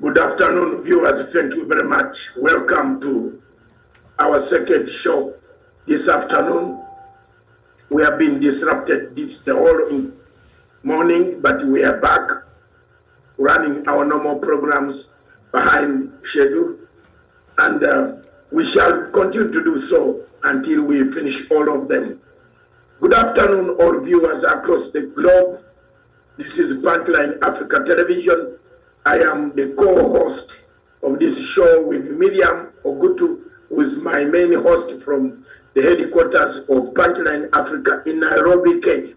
Good afternoon, viewers. Thank you very much. Welcome to our second show this afternoon. We have been disrupted the whole morning, but we are back running our normal programs behind schedule, and we shall continue to do so until we finish all of them. Good afternoon, all viewers across the globe. This is Punchline Africa Television. I am the co-host of this show with Miriam Ogutu, who is my main host from the headquarters of Punchline Africa in Nairobi, Kenya.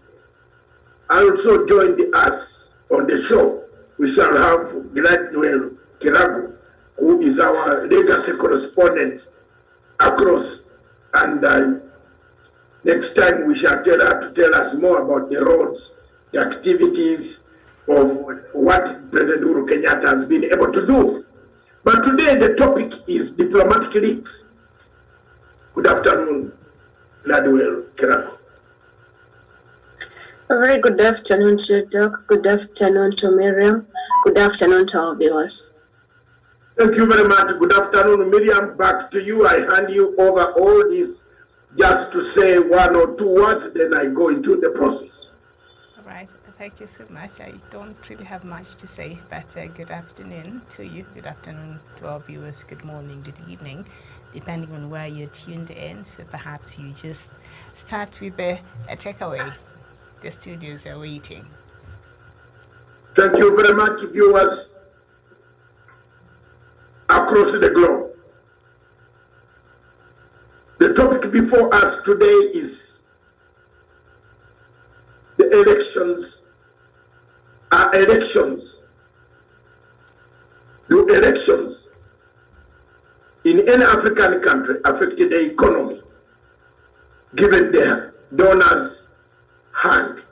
Also joined us on the show, we shall have Gladwell Kiragu, who is our legacy correspondent across, and next time we shall tell her to tell us more about the roads, the activities of what President Uhuru Kenyatta has been able to do. But today the topic is diplomatic leaks. Good afternoon, Gladwell Kiragu. A very good afternoon to you, Doc. Good afternoon to Miriam. Good afternoon to our viewers. Thank you very much. Good afternoon, Miriam. Back to you. I hand you over all this just to say one or two words, then I go into the process. All right. Thank you so much. I don't really have much to say, but good afternoon to you. Good afternoon to our viewers. Good morning, good evening, depending on where you're tuned in. So perhaps you just start with a takeaway. The studios are waiting. Thank you very much, viewers across the globe. The topic before us today is the elections. Do elections in any African country affect the economy, given the donors' hand?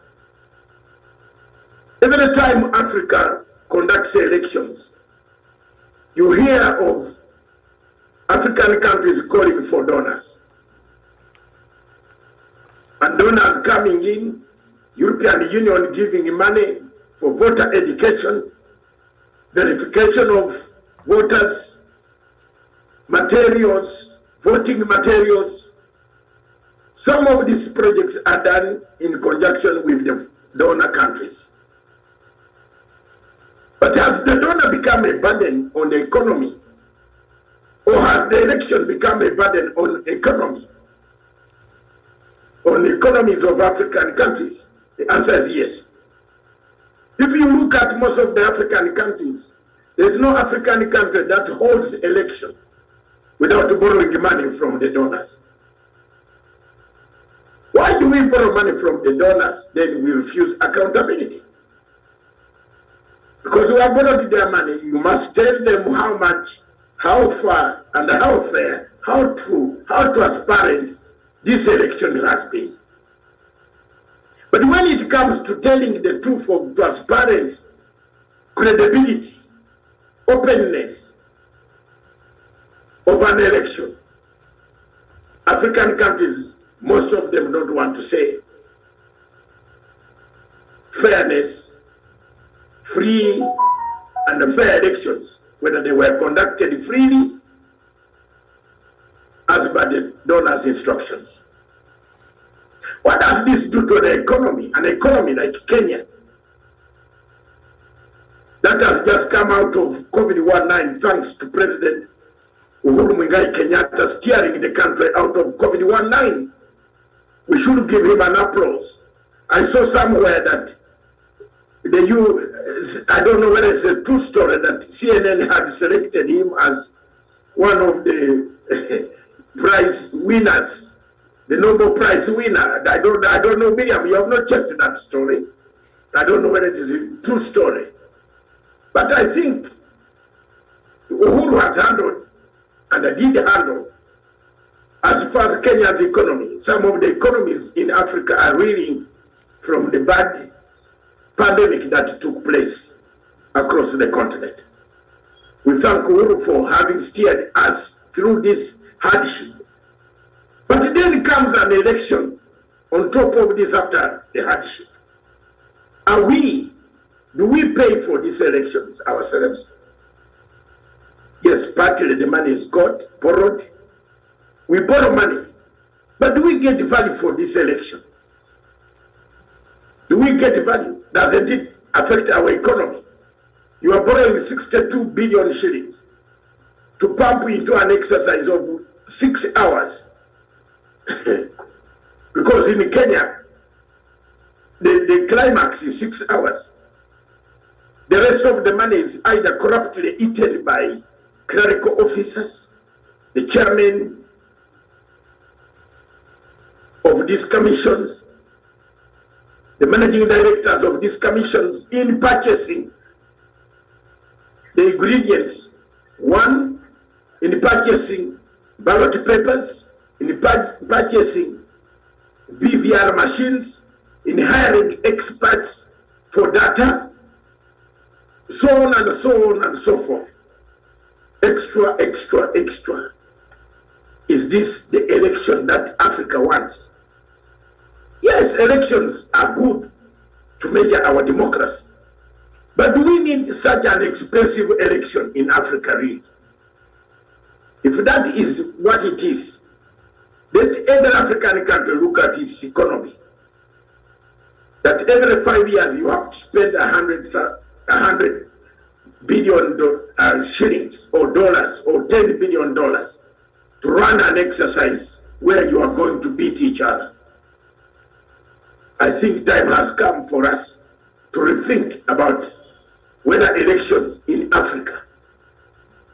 Every time Africa conducts elections, you hear of African countries calling for donors. And donors coming in, European Union giving money for voter education, verification of voters, materials, voting materials. Some of these projects are done in conjunction with the donor countries. But has the donor become a burden on the economy? Or has the election become a burden on economy? On the economies of African countries? The answer is yes. If you look at most of the African countries, there's no African country that holds election without borrowing money from the donors. Why do we borrow money from the donors, then we refuse accountability? Because we have borrowed their money, you must tell them how much, how far, and how fair, how true, how transparent this election has been. But when it comes to telling the truth of transparency, credibility, openness of an election, African countries, most of them don't want to say fairness, free and fair elections, whether they were conducted freely as per the donors' instructions. What does this do to the economy? An economy like Kenya that has just come out of COVID-19 thanks to President Uhuru Muigai Kenyatta steering the country out of COVID-19. We should give him an applause. I saw somewhere that I don't know whether it's a true story, that CNN had selected him as one of the prize winners, the Nobel Prize winner. I don't know, Miriam, you have not checked that story. I don't know whether it is a true story. But I think Uhuru has handled, and I did handle, as far as Kenya's economy. Some of the economies in Africa are reeling from the bad pandemic that took place across the continent. We thank Uhuru for having steered us through this hardship. But then comes an election on top of this after the hardship. Do we pay for these elections ourselves? Yes, partly the money is borrowed. We borrow money. But do we get value for this election? Do we get value? Doesn't it affect our economy? You are borrowing 62 billion shillings to pump into an exercise of 6 hours. Because in Kenya, the climax is 6 hours. The rest of the money is either corruptly eaten by clerical officers, the chairman of these commissions, the managing directors of these commissions in purchasing the ingredients. One, in purchasing ballot papers, in purchasing BVR machines, in hiring experts for data, so on and so on and so forth. Extra, extra, extra. Is this the election that Africa wants? Yes, elections are good to measure our democracy. But do we need such an expensive election in Africa, really? If that is what it is, let every African country look at its economy. That every 5 years you have to spend 100 billion shillings or dollars or $10 billion to run an exercise where you are going to beat each other. I think time has come for us to rethink about whether elections in Africa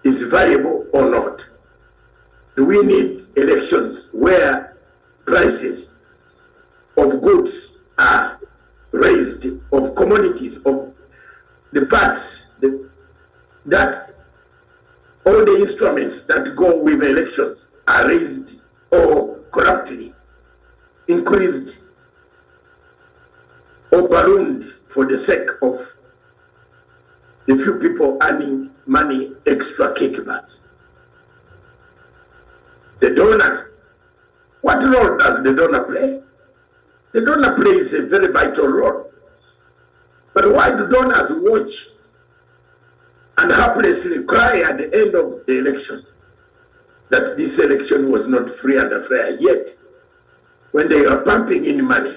is viable or not. Do we need elections where prices of goods are raised, of commodities, of the parts, that all the instruments that go with elections are raised or corruptly increased or ballooned for the sake of the few people earning money, extra kickbacks? The donor, what role does the donor play? The donor plays a very vital role. But why do donors watch and helplessly cry at the end of the election that this election was not free and fair? Yet, when they are pumping in money,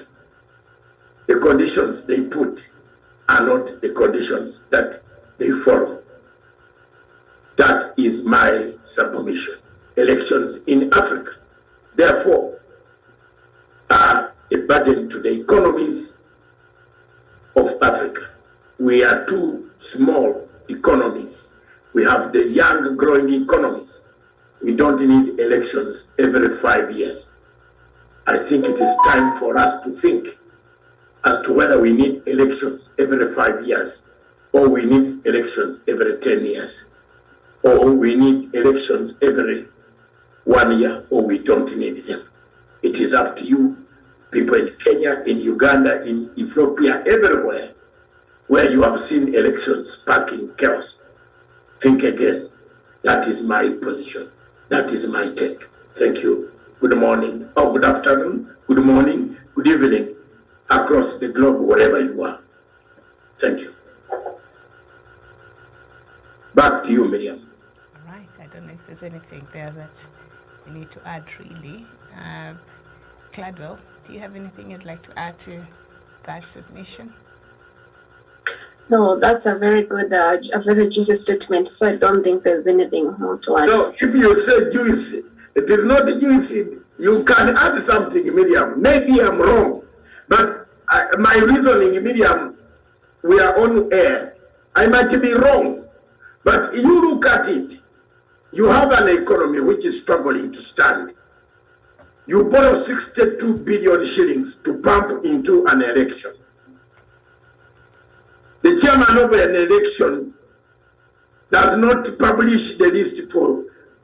the conditions they put are not the conditions that they follow. That is my submission. Elections in Africa, therefore, are a burden to the economies of Africa. We are two small economies. We have the young growing economies. We don't need elections every 5 years. I think it is time for us to think as to whether we need elections every 5 years, or we need elections every 10 years, or we need elections every 1 year, or we don't need them. It is up to you, people in Kenya, in Uganda, in Ethiopia, everywhere, where you have seen elections sparking chaos. Think again. That is my position. That is my take. Thank you. Good morning, or good afternoon, good morning, good evening, across the globe, wherever you are. Thank you. Back to you, Miriam. All right. I don't know if there's anything there that you need to add, really. Cladwell, do you have anything you'd like to add to that submission? No, that's a very good, a very juicy statement. So I don't think there's anything more to add. So if you say juicy, it is not juicy. You can add something, Miriam. Maybe I'm wrong, but my reasoning, Miriam, we are on air. I might be wrong, but you look at it. You have an economy which is struggling to stand. You borrow 62 billion shillings to pump into an election. The chairman of an election does not publish the list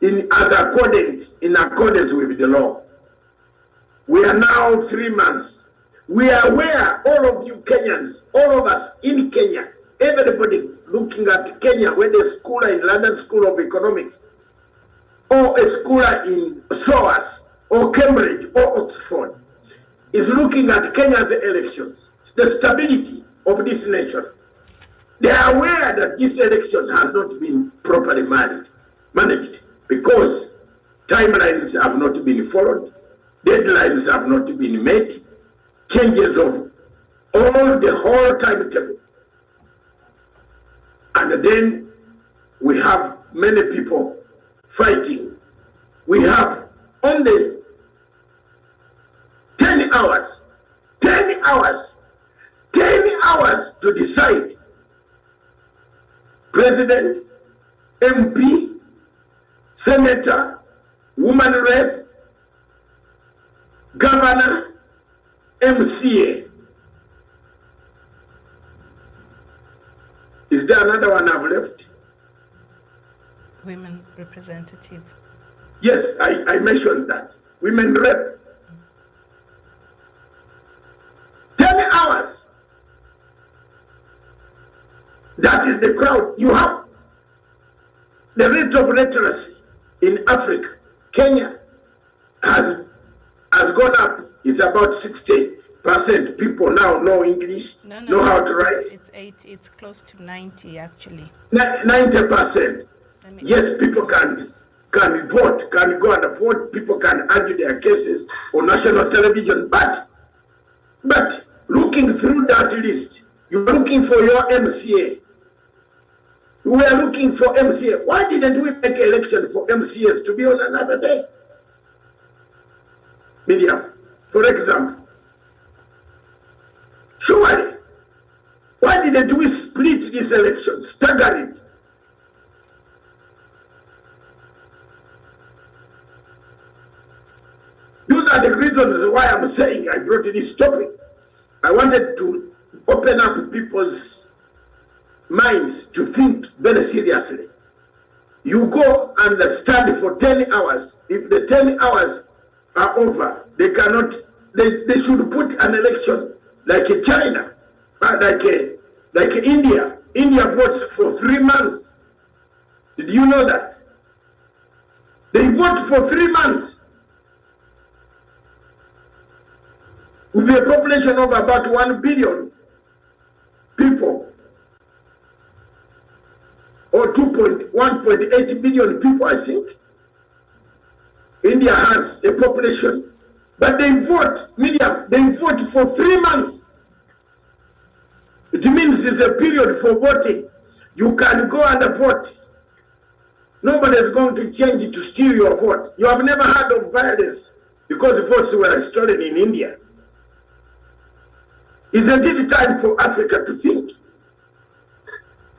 in accordance with the law. We are now 3 months. We are aware, all of you Kenyans, all of us in Kenya, everybody looking at Kenya, whether a schooler in London School of Economics, or a schooler in SOAS, or Cambridge, or Oxford, is looking at Kenya's elections, the stability of this nation. They are aware that this election has not been properly managed. managed because timelines have not been followed, deadlines have not been met, changes of the whole timetable. And then we have many people fighting. We have only 10 hours to decide president, MP, senator, woman rep, governor, MCA. Is there another one I've left? Women representative. Yes, I mentioned that. Women rep. 10 hours. That is the crowd. You have the rate of literacy in Africa. Kenya has gone up. It's about 60% people now know English, know how to write. It's close to 90 actually. 90%. Yes, people can vote, can go and vote. People can argue their cases on national television. But looking through that list, you're looking for your MCA. We are looking for MCA. Why didn't we make election for MCAs to be on another day? Miriam, for example. Surely, why didn't we split this election, stagger it? Those are the reasons why I'm saying I brought this topic. I wanted to open up people's minds to think very seriously. You go and study for 10 hours. If the 10 hours are over, they cannot, they should put an election like China, like India. India votes for 3 months. Did you know that? They vote for 3 months. With a population of about 1 billion people, or 1.8 billion people, I think. India has a population, but they vote, they vote for 3 months. It means it's a period for voting. You can go and vote. Nobody is going to change it to steal your vote. You have never heard of violence because votes were stolen in India. Isn't it time for Africa to think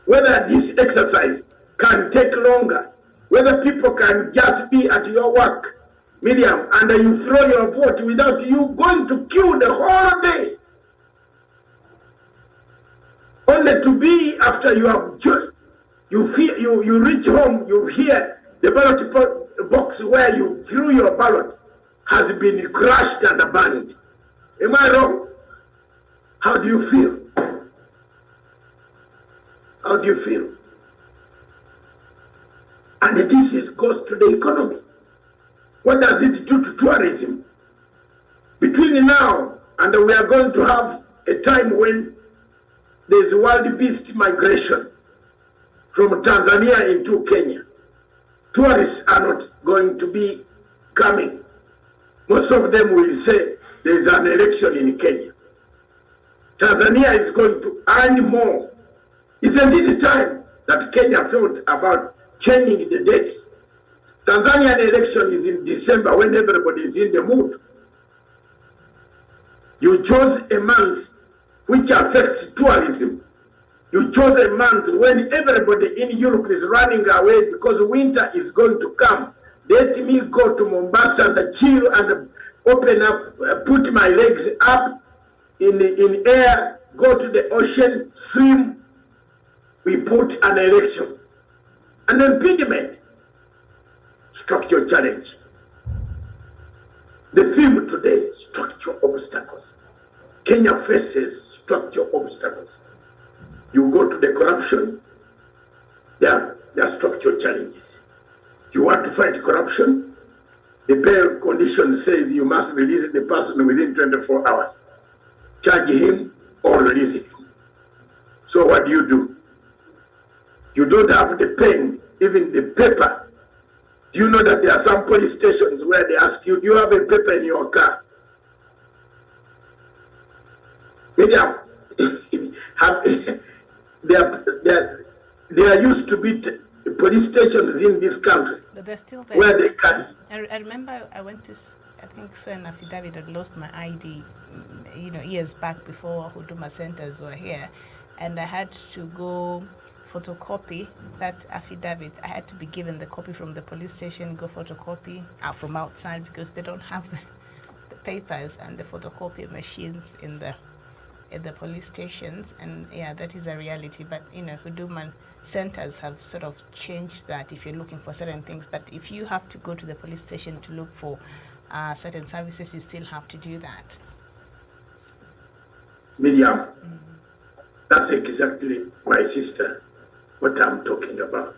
whether this exercise can take longer, whether people can just be at your work, Miriam, and you throw your vote without you going to queue the whole day, only to be after you have you reach home, you hear the ballot box where you threw your ballot has been crushed and burned. Am I wrong? How do you feel? How do you feel? And this goes to the economy. What does it do to tourism? Between now and we are going to have a time when there's wild beast migration from Tanzania into Kenya. Tourists are not going to be coming. Most of them will say there's an election in Kenya. Tanzania is going to earn more. Isn't it time that Kenya thought about changing the dates? Tanzanian election is in December when everybody is in the mood. You chose a month which affects tourism. You chose a month when everybody in Europe is running away because winter is going to come. Let me go to Mombasa and chill and open up, put my legs up in air, go to the ocean, swim. We put an election. An impediment, structural challenge. The theme today, structural obstacles. Kenya faces structural obstacles. You go to the corruption, there are structural challenges. You want to fight corruption, the bail condition says you must release the person within 24 hours. Charge him or release him. So what do? You don't have the pen, even the paper Do you know that there are some police stations where they ask you, do you have a paper in your car? Miriam, there used to be police stations in this country. But they're still there. Where they can. I remember I went to, I think, swear an affidavit. I'd lost my ID, years back before Huduma centers were here, and I had to go photocopy that affidavit. I had to be given the copy from the police station, go photocopy from outside because they don't have the papers and the photocopy machines in the police stations. And yeah, that is a reality. But Huduma centers have sort of changed that if you're looking for certain things. But if you have to go to the police station to look for certain services, you still have to do that. Miriam, that's exactly, my sister, what I'm talking about.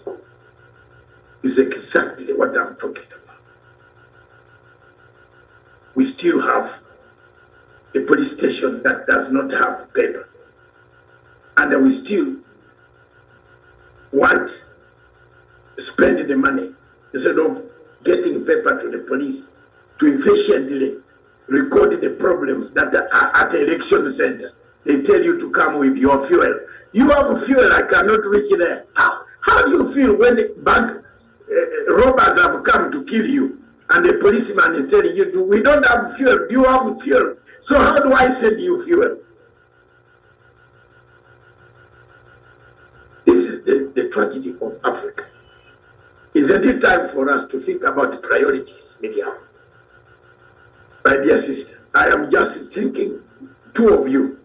Is exactly what I'm talking about. We still have a police station that does not have paper. And we still want to spend the money instead of getting paper to the police to efficiently record the problems that are at the election center. They tell you to come with your fuel. You have fuel, I cannot reach there. How do you feel when bank robbers have come to kill you and the policeman is telling you, we don't have fuel, you have fuel. So how do I send you fuel? This is the tragedy of Africa. Isn't it time for us to think about priorities, Miriam? My dear sister, I am just thinking, two of you,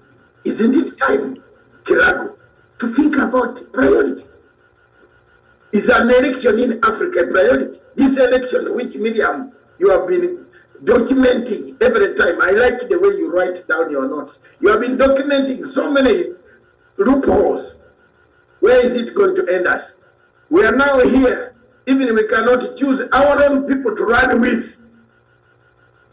isn't it time, Kirago, to think about priorities? Is an election in Africa a priority? This election, which Miriam, you have been documenting every time. I like the way you write down your notes. You have been documenting so many loopholes. Where is it going to end us? We are now here. Even we cannot choose our own people to run with.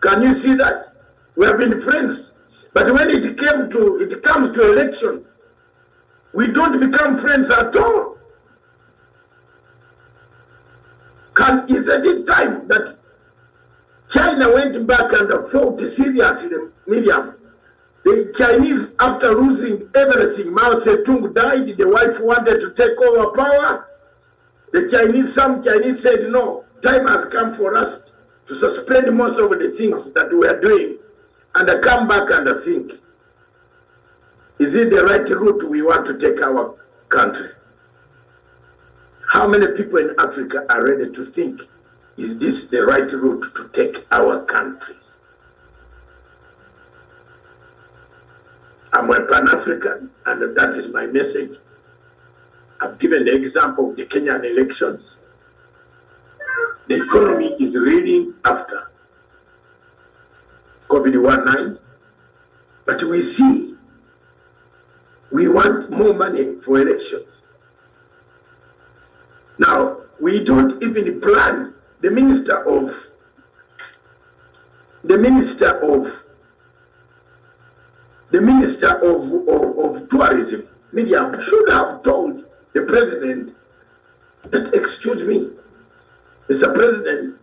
Can you see that? We have been friends. But when it comes to election, we don't become friends at all. Isn't it time that China went back and fought seriously, Miriam? The Chinese, after losing everything, Mao Zedong died, the wife wanted to take over power. Some Chinese said, no, time has come for us to suspend most of the things that we are doing and come back and think, is it the right route we want to take our country? How many people in Africa are ready to think, is this the right route to take our countries? I'm a Pan-African, and that is my message. I've given the example of the Kenyan elections. The economy is reeling after COVID-19, but we see we want more money for elections. Now, we don't even plan. The minister of tourism, Miriam, should have told the president that, excuse me, Mr. President,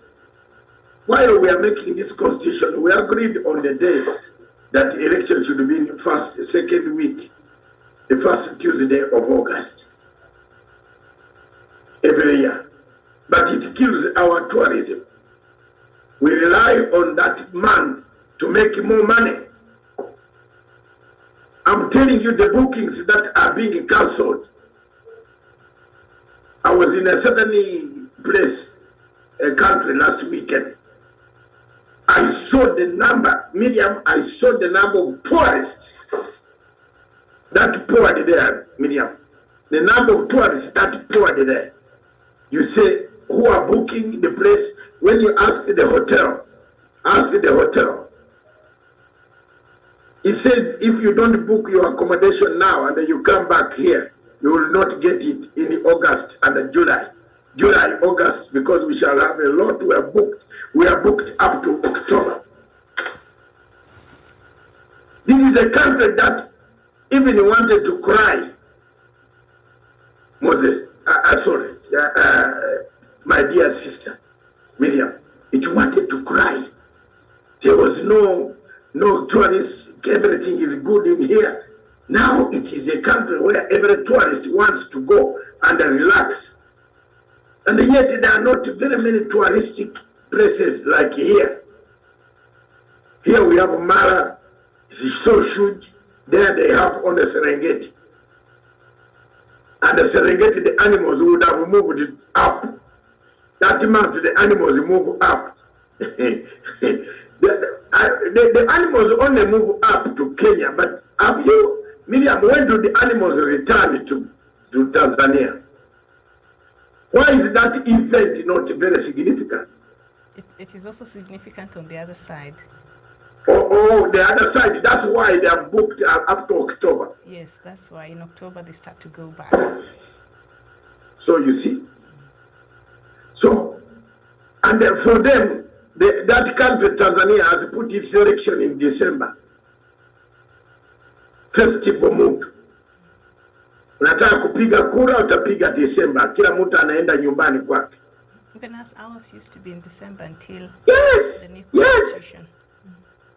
while we are making this constitution, we agreed on the day that election should be in the second week, the first Tuesday of August, every year. But it kills our tourism. We rely on that month to make more money. I'm telling you the bookings that are being cancelled. I was in a certain place, a country last weekend. I saw the number, Miriam, I saw the number of tourists that poured there, Miriam. The number of tourists that poured there. You say, who are booking the place? When you ask the hotel, he said, if you don't book your accommodation now and you come back here, you will not get it in August and July, August, because we shall have a lot. We are booked up to October. This is a country that even wanted to cry. Moses, my dear sister, Miriam, it wanted to cry. There was no tourists, everything is good in here. Now it is a country where every tourist wants to go and relax. And yet there are not very many touristic places like here. Here we have Mara, it's so huge. There they have on the Serengeti. And the Serengeti, the animals would have moved up. That month the animals move up. The animals only move up to Kenya, but have you, Miriam, when do the animals return to Tanzania? Why is that event not very significant? It is also significant on the other side. Oh, the other side, that's why they are booked up to October. Yes, that's why in October they start to go back. So you see. So, and for them, that country, Tanzania, has put its election in December. Festival mood. Unataka kupiga kura, utapiga December. Kila mtu anaenda nyumbani kwake. Even as ours used to be in December until the new constitution.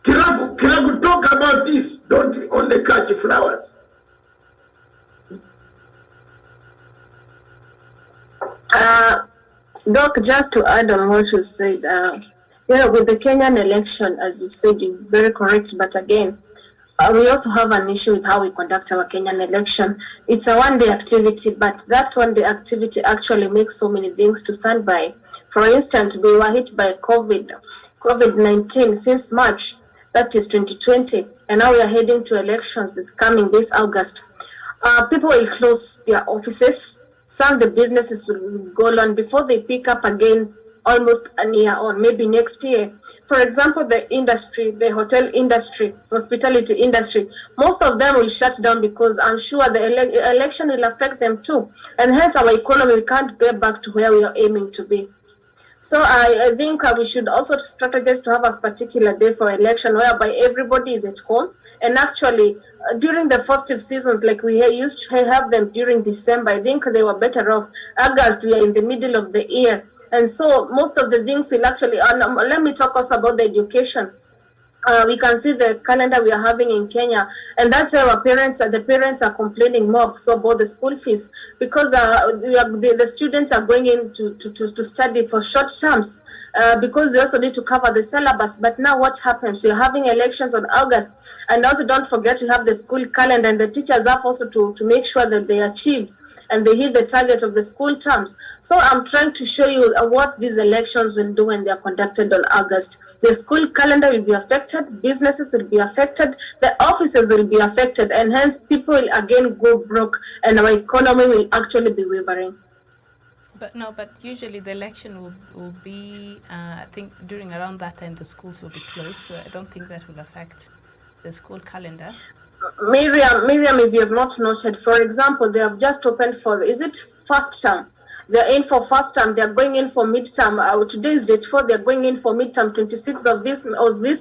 Kiragu, talk about this. Don't only catch flowers. Doc, just to add on what you said, with the Kenyan election, as you said, you're very correct. But again, we also have an issue with how we conduct our Kenyan election. It's a one-day activity, but that one-day activity actually makes so many things to stand by. For instance, we were hit by COVID-19 since March, that is 2020, and now we are heading to elections that coming this August. People will close their offices. Some of the businesses will go on before they pick up again almost a year or maybe next year. For example, the industry, the hotel industry, hospitality industry, most of them will shut down because I'm sure the election will affect them too. And hence our economy, we can't get back to where we are aiming to be. So I think we should also strategize to have a particular day for election whereby everybody is at home. And actually, during the festive seasons, like we used to have them during December, I think they were better off. August, we are in the middle of the year. And so most of the things will actually, let me talk also about the education. We can see the calendar we are having in Kenya, and that's why the parents are complaining more so about the school fees, because the students are going in to study for short terms because they also need to cover the syllabus. But now what happens? We're having elections on August, and also don't forget to have the school calendar, and the teachers have also to make sure that they achieved and they hit the target of the school terms. So I'm trying to show you what these elections will do when they are conducted on August. The school calendar will be affected, businesses will be affected, the offices will be affected, and hence people will again go broke, and our economy will actually be wavering. But usually the election will be, I think during around that time the schools will be closed, so I don't think that will affect the school calendar. Miriam, if you have not noted, for example, they have just opened for, is it first term? They're in for first term, they're going in for midterm. Today is date 4, they're going in for midterm 26th of this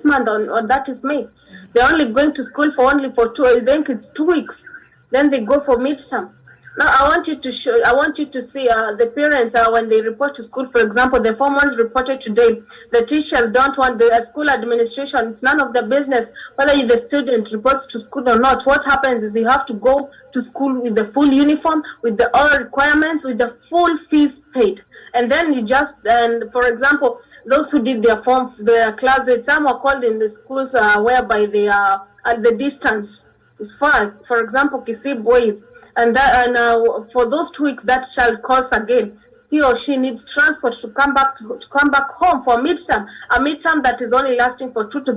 month, or that is May. They're only going to school for 2, I think it's 2 weeks. Then they go for midterm. Now I want you to see the parents when they report to school. For example, the Form 1s reported today. The teachers don't want the school administration. It's none of their business whether the student reports to school or not. What happens is you have to go to school with the full uniform, with the all requirements, with the full fees paid, and then for example, those who did their classes, some are called in the schools whereby they are at the distance. Is far. For example, Kisii boys, and for those 2 weeks, that child calls again. He or she needs transport to come back home for midterm. A midterm that is only lasting for 3 to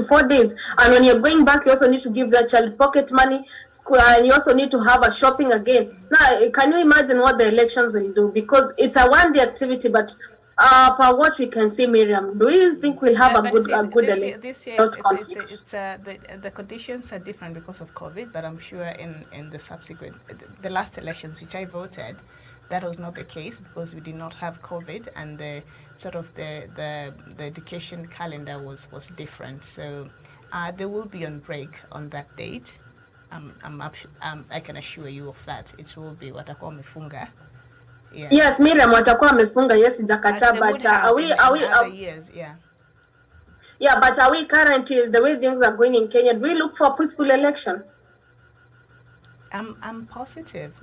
4 days. And when you're going back, you also need to give that child pocket money, school, and you also need to have a shopping again. Now, can you imagine what the elections will do? Because it's a one-day activity, but per what we can see, Miriam, do you think we'll have a good election? This year, the conditions are different because of COVID, but I'm sure in the subsequent, the last elections which I voted, that was not the case because we did not have COVID, and the education calendar was different. So they will be on break on that date. I can assure you of that. It will be watakuwa wamefunga Yeah. Yes, Miriam watakuwa wamefunga, yes, As Jakarta, they would but have are we, in other years, yeah. yeah, but are we currently, the way things are going in Kenya, do we look for a peaceful election? I'm positive.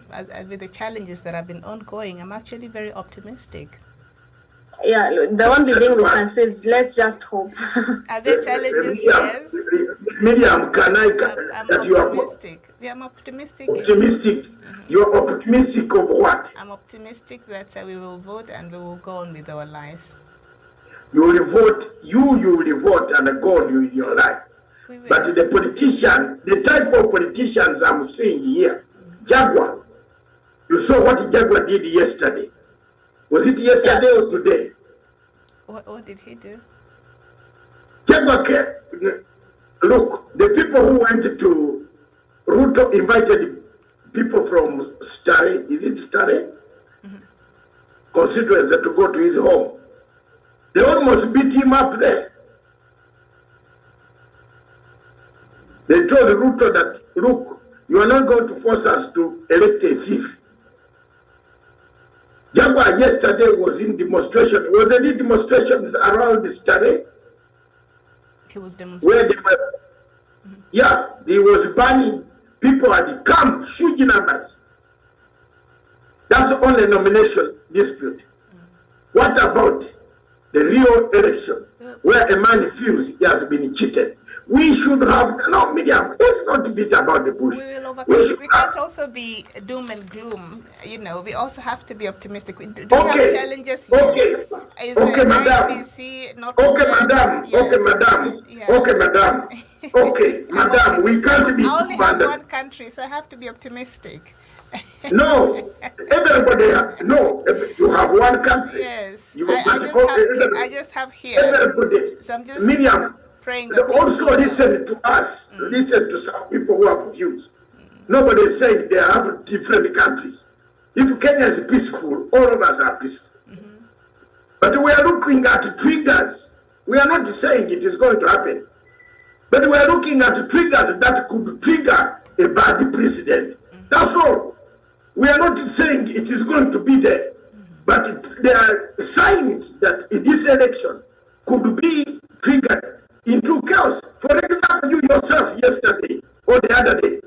With the challenges that have been ongoing, I'm actually very optimistic. Yeah, the only thing we can say is let's just hope. Are there challenges? Yes. Miriam, can I, I'm that you are optimistic. Yeah, I'm optimistic. optimistic? You're optimistic of what? I'm optimistic that we will vote and we will go on with our lives. You will vote, you will vote and go on with your life. We will. But the politician, the type of politicians I'm seeing here, Jaguar, you saw what Jaguar did yesterday. Was it yesterday or today? What did he do? Jaguar, look, the people who went to Ruto invited people from Stare, is it Stare? Constituency to go to his home. They almost beat him up there. They told Ruto that, look, you are not going to force us to elect a thief. Jaguar yesterday was in demonstration. Was there any demonstrations around the Stare? He was Where demonstrating. they were, yeah, he was banning people had come, huge numbers. That's the only nomination dispute. What about the real election where a man feels he has been cheated? We should have, no, media, let's not beat about the bush. We will overcome. We can't also be doom and gloom. You know, we also have to be optimistic. Do we have challenges? Okay. Yes. Is Okay, the madam. IBC not Okay, prepared? madam. Yes. Okay, madam. Yeah. Okay, madam. Okay, I'm madam. We optimistic. can't be I only have abandoned. one country, so I have to be optimistic. No, everybody. No, you have one country. Yes. You I just have here. Everybody. So I'm just Miriam, praying that also things go well. listen to us. Listen to some people who have views. Nobody is saying they have different countries. If Kenya is peaceful, all of us are peaceful. But we are looking at triggers. We are not saying it is going to happen. But we are looking at triggers that could trigger a bad precedent. That's all. We are not saying it is going to be there. But there are signs that in this election could be triggered into chaos. For example, you yourself yesterday or the other day,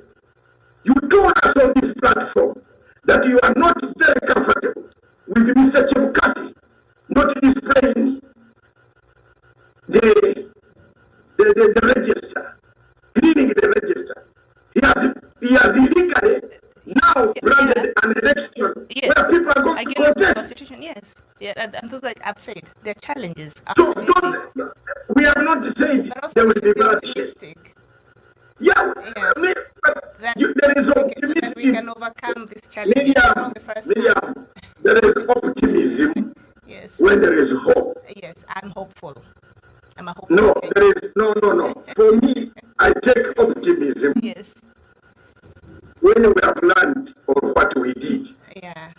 you told us on this platform that you are not very comfortable with Mr. Chebukati not displaying the register, cleaning the register. He has illegally now granted an election where people are going to Against the contest. Constitution, yes. Yeah, and those like I've said, there are challenges. So Absolutely. we have not said But also there we will should be be bloodshed. optimistic Yeah, Yeah. I mean, but that there is that we can optimism. overcome these challenges. It's not the first time. Miriam, there is optimism Yes. when there is hope. Yes, I'm hopeful. I'm a hopeful. No, Kenyan. there is no. For me, I take optimism Yes. when we have learned or what we did. Yeah.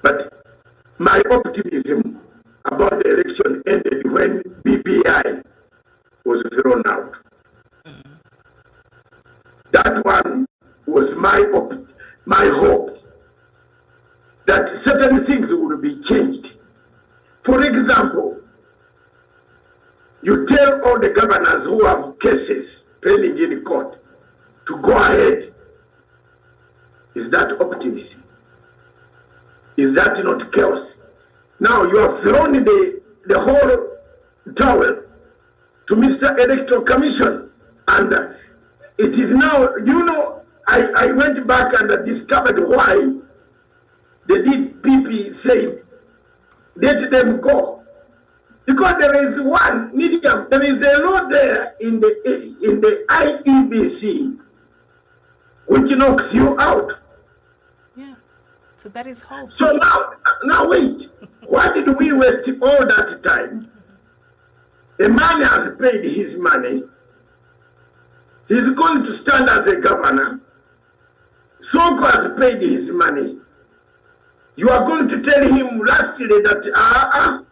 But my optimism about the election ended when BBI was thrown out. That one was my hope that certain things would be changed. For example, you tell all the governors who have cases pending in court to go ahead. Is that optimism? Is that not chaos? Now you have thrown the whole towel to Mr. Electoral Commission, and it is now, I went back and discovered why the DPP said, let them go. Because there is one medium, there is a law there in the IEBC which knocks you out. Yeah. So that is hope. So now wait, why did we waste all that time? A man has paid his money. He's going to stand as a governor. Sonko has paid his money. You are going to tell him lastly that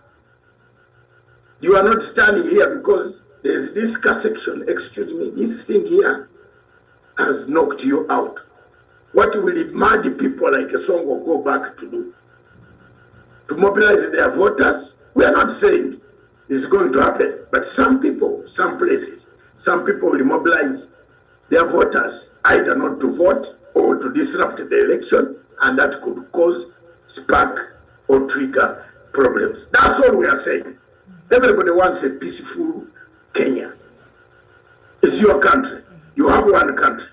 you are not standing here because there's this section, excuse me, this thing here has knocked you out. what will mad people like Songo go back to do? To mobilize their voters? We are not saying it's going to happen, but some people, some places, some people will mobilize their voters either not to vote or to disrupt the election, and that could cause, spark, or trigger problems. That's all we are saying. Everybody wants a peaceful Kenya. It's your country. You have one country.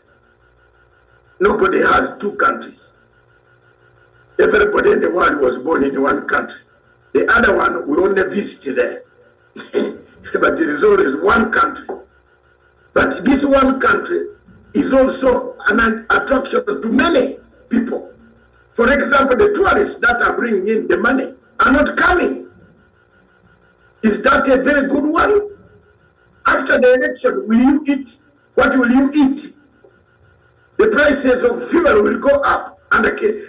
Nobody has two countries. Everybody in the world was born in one country. The other one, we only visit there. But there is always one country. But this one country is also an attraction to many people. For example, the tourists that are bringing in the money are not coming. Is that a very good one? After the election, will you eat? What will you eat? The prices of fuel will go up, and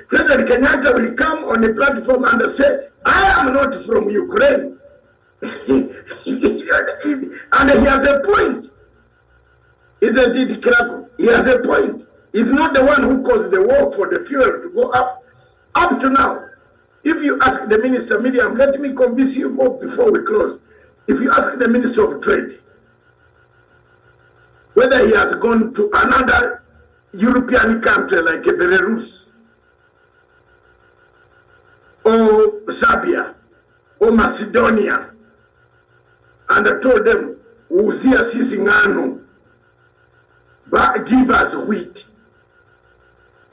President Kenyatta will come on a platform and say, I am not from Ukraine. And he has a point. Isn't it, Kirako? He has a point. He's not the one who caused the war for the fuel to go up. Up to now, if you ask the Minister, Miriam, let me convince you more before we close. If you ask the Minister of Trade, whether he has gone to another European country like Belarus, or Serbia, or Macedonia, and I told them, Uzia sisi ngano, but give us wheat.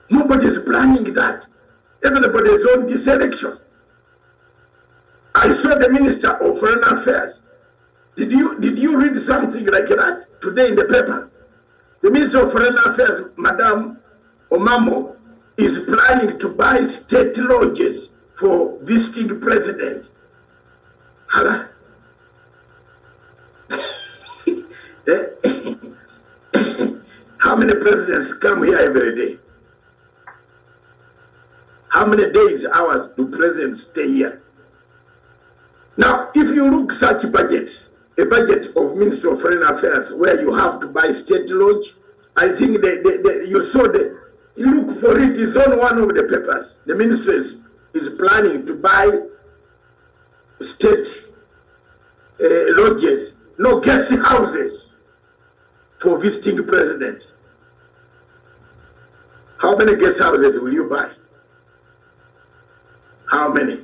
Nobody is planning that. Everybody is on this election. I saw the Minister of Foreign Affairs. Did you read something like that today in the paper? The Minister of Foreign Affairs, Madame Omamo, is planning to buy state lodges for visiting president. Hala. How many presidents come here every day? How many days, hours do presidents stay here? Now, if you look such a budget of Ministry of Foreign Affairs where you have to buy state lodge, I think you saw you look for it, it's on one of the papers. The ministry is planning to buy state lodges, no, guest houses for visiting president. How many guest houses will you buy? How many?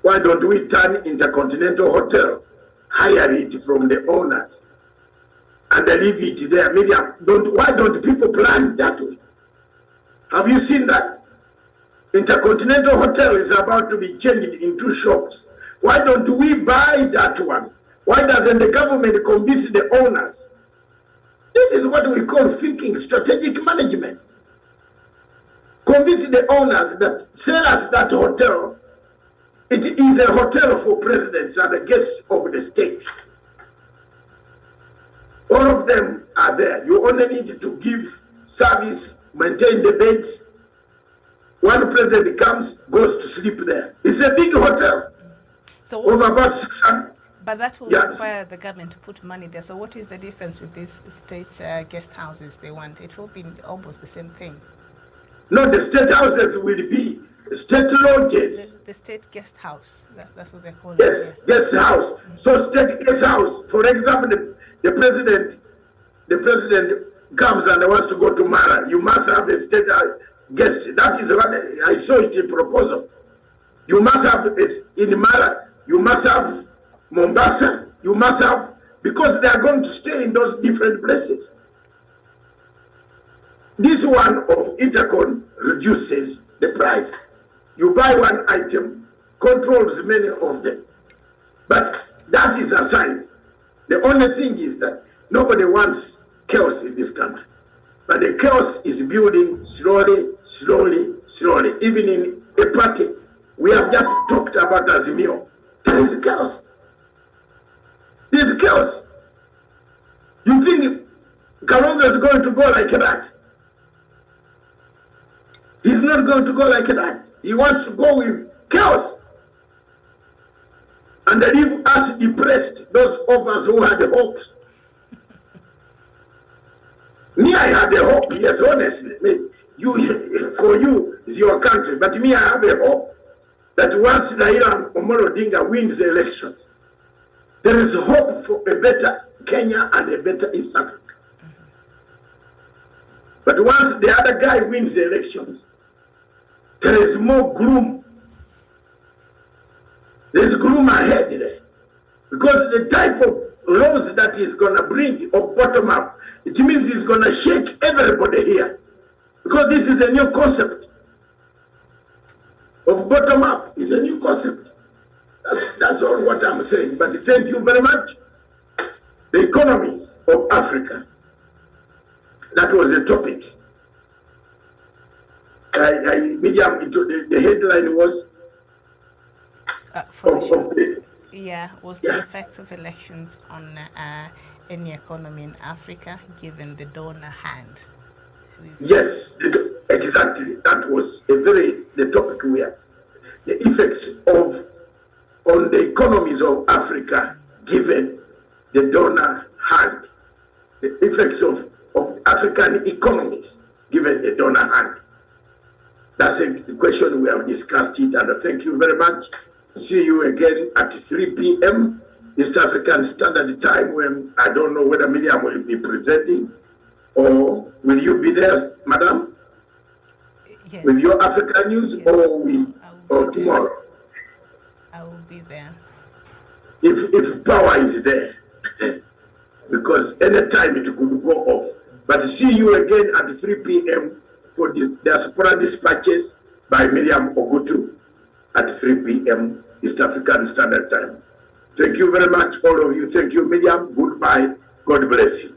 Why don't we turn Intercontinental Hotel, hire it from the owners, and leave it there? Miriam, why don't people plan that way? Have you seen that? Intercontinental Hotel is about to be changed into shops. Why don't we buy that one? Why doesn't the government convince the owners? This is what we call thinking strategic management. Convince the owners that sell us that hotel. It is a hotel for presidents and the guests of the state. All of them are there. You only need to give service, maintain the beds. One president comes, goes to sleep there. It's a big hotel. So of about 600. But that will require the government to put money there. So what is the difference with these state guest houses they want? It will be almost the same thing. No, the state houses will be state lodges. The state guest house. That's what they're calling it. Yes, guest house. So state guest house. For example, the president comes and wants to go to Mara. You must have a state guest. That is what I saw it in proposal. You must have it in Mara. You must have Mombasa. You must have, because they are going to stay in those different places. This one of Intercon reduces the price. You buy one item, controls many of them. But that is aside. The only thing is that nobody wants chaos in this country. But the chaos is building slowly, slowly, slowly. Even in a party, we have just talked about Azimio. There is chaos. There is chaos. You think Kalonzo is going to go like that? He's not going to go like that. He wants to go with chaos. And leave us depressed, those of us who had hopes. Me, I had a hope, yes, honestly. for you, is your country. But me, I have a hope that once Raila Amolo Odinga wins the elections, there is hope for a better Kenya and a better East Africa. But once the other guy wins the elections, there is more gloom. There's gloom ahead there. Because the type of laws that he's going to bring or bottom up, it means he's going to shake everybody here. Because this is a new concept of bottom up. It's a new concept. That's all what I'm saying. But thank you very much. The economies of Africa. That was the topic. Medium, the headline was the effects of elections on any economy in Africa, given the donor hand. Yes, exactly. That was the topic where the effects on the economies of Africa, given the donor hand, the effects of African economies, given the donor hand. That's a question we have discussed it, and thank you very much. See you again at 3 p.m. East African Standard Time, when I don't know whether Miriam will be presenting, or will you be there, madam? Yes. With your African news, yes. or tomorrow? I will be there. If power is there, because anytime it could go off. But see you again at 3 p.m. for the Diaspora Dispatches by Miriam Ogutu at 3 p.m. East African Standard Time. Thank you very much, all of you. Thank you, Miriam. Goodbye. God bless you.